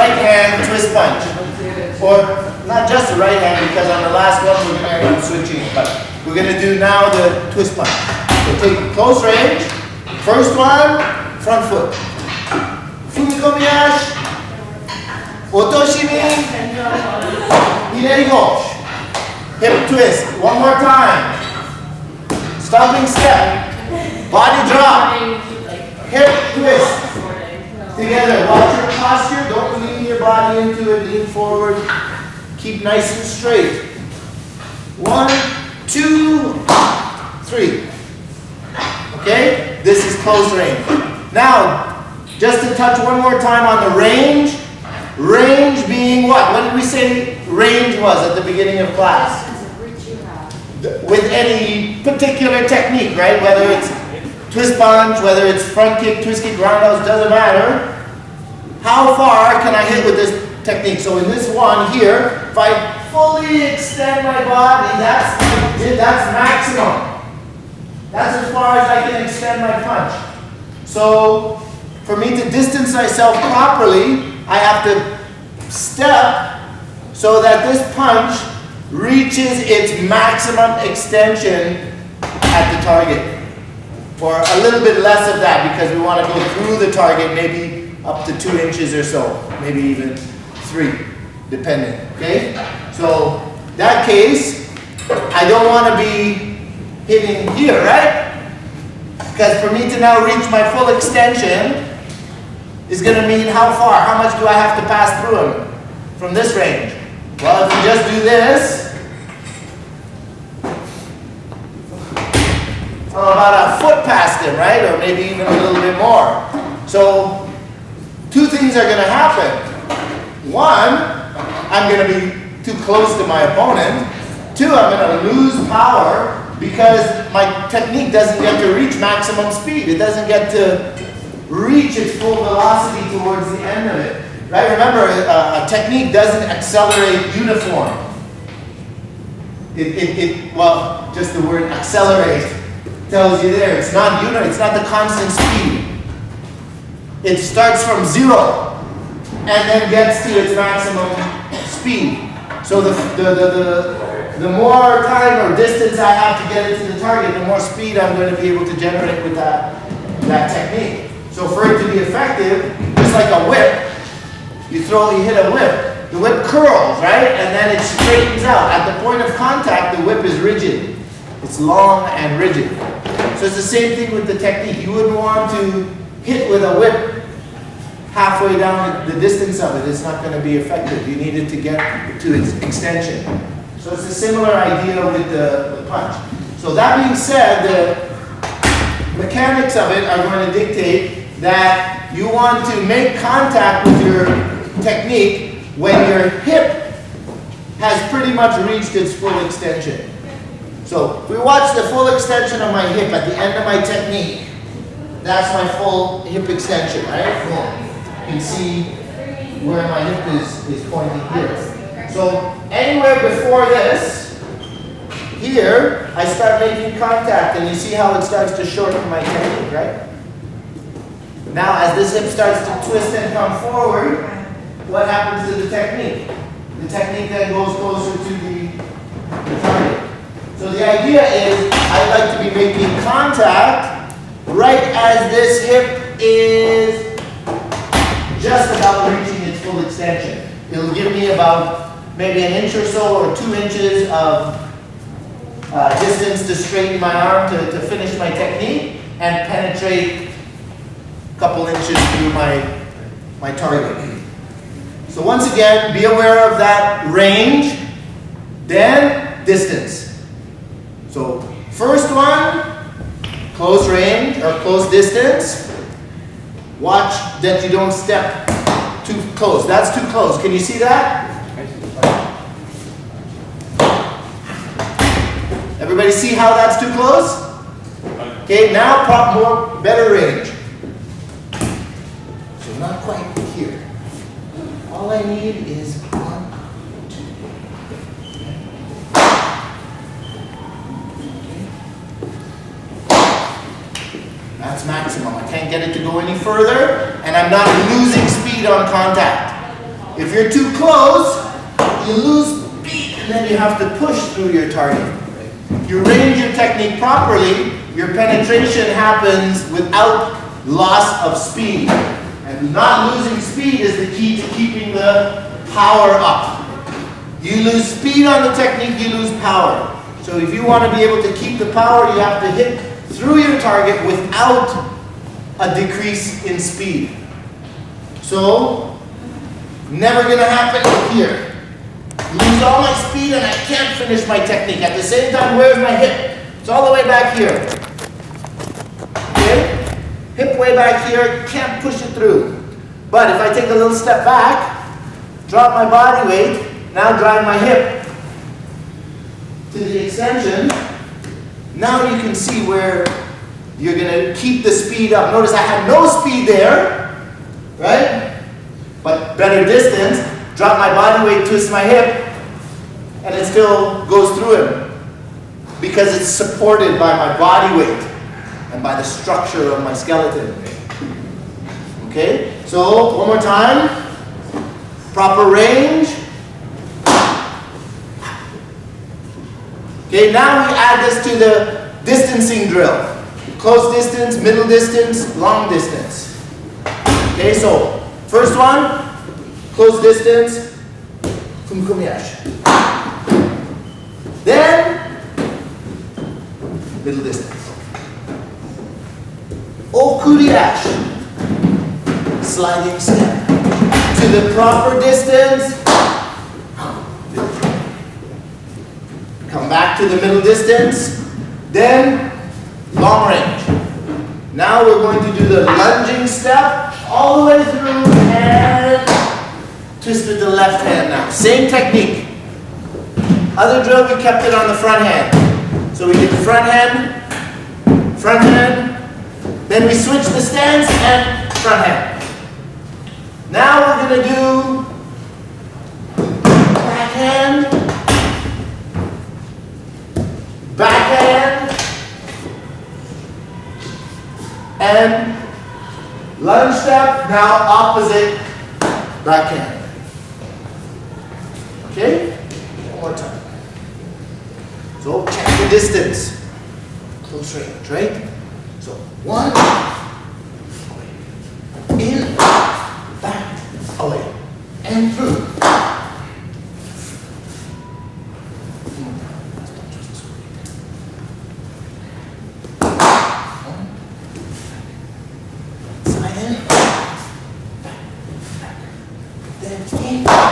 right hand twist punch. Or not just the right hand, because on the last one we're going to end up switching. But we're going to do now the twist punch. So take close range. First one, front foot. Fumikomiyashi. Otoshimi. Hineri goshi. Hip twist. One more time. Stomping step. Body drop. Hip twist. Together. Watch your posture. Don't lean your body into it. Lean forward. Keep nice and straight. 1, 2, 3. Okay? This is close range. Now, just to touch one more time on the range. Range being what? What did we say range was at the beginning of class? With any particular technique, right? Whether it's twist punch, whether it's front kick, twist kick, roundhouse, doesn't matter. How far can I hit with this technique? So in this one here, if I fully extend my body, that's maximum. That's as far as I can extend my punch. So for me to distance myself properly, I have to step so that this punch reaches its maximum extension at the target. Or a little bit less of that, because we want to go through the target, maybe up to 2 inches or so, maybe even 3, depending, okay? So that case, I don't want to be hitting here, right? Because for me to now reach my full extension is going to mean how far? How much do I have to pass through him from this range? Well, if you just do this, about a foot past him, right? Or maybe even a little bit more. So 2 things are going to happen. One, I'm going to be too close to my opponent. 2, I'm going to lose power because my technique doesn't get to reach maximum speed. It doesn't get to reach its full velocity towards the end of it. Right? Remember, a technique doesn't accelerate uniform. Well, just the word accelerate tells you there. It's not it's not the constant speed. It starts from 0 and then gets to its maximum speed. So the more time or distance I have to get it to the target, the more speed I'm going to be able to generate with that technique. So for it to be effective, it's like a whip. You hit a whip. The whip curls, right? And then it straightens out. At the point of contact, the whip is rigid. It's long and rigid. So it's the same thing with the technique. You wouldn't want to hit with a whip halfway down the distance of it. It's not going to be effective. You need it to get to its extension. So it's a similar idea with the punch. So that being said, the mechanics of it are going to dictate that you want to make contact with your technique when your hip has pretty much reached its full extension. So if we watch the full extension of my hip at the end of my technique, that's my full hip extension, right? Cool. You can see where my hip is pointing here. So anywhere before this, here, I start making contact, and you see how it starts to shorten my technique, right? Now as this hip starts to twist and come forward, what happens to the technique? The technique then goes closer to the target. So the idea is I like to be making contact right as this hip is just about reaching its full extension. It'll give me about maybe an inch or so or 2 inches of distance to straighten my arm to finish my technique and penetrate a couple inches through my target. So once again, be aware of that range, then distance. So first one, close range or close distance. Watch that you don't step too close. That's too close. Can you see that? Everybody see how that's too close? Okay, now better range. So not quite here. All I need is 1, 2. That's maximum. I can't get it to go any further, and I'm not losing speed on contact. if you're too close, you lose speed and then you have to push through your target. You range your technique properly, your penetration happens without loss of speed. And not losing speed is the key to keeping the power up. You lose speed on the technique, you lose power. So if you want to be able to keep the power, you have to hit through your target without a decrease in speed. So, never going to happen here. Lose all my speed and I can't finish my technique. At the same time, where's my hip? It's all the way back here. Okay? Hip way back here, can't push it through. But if I take a little step back, drop my body weight, now drive my hip to the extension, now you can see where you're going to keep the speed up. Notice I had no speed there, right? But better distance, drop my body weight, twist my hip, and it still goes through him because it's supported by my body weight and by the structure of my skeleton. Okay, so one more time, proper range. Okay, now we add this to the distancing drill. Close distance, middle distance, long distance. Okay, so first one, close distance, kumkumiyash. Then, middle distance. Okuriyash, sliding step. To the proper distance, come back to the middle distance, then long range. Now we're going to do the lunging step all the way through and twist with the left hand now. Same technique. Other drill, we kept it on the front hand. So we did the front hand, then we switch the stance and front hand. Now we're going to do backhand, backhand, and lunge step, now opposite backhand. Okay? One more time. So check the distance. Close range, right? So 1, in, back, away, and through. Slide in, back, then in.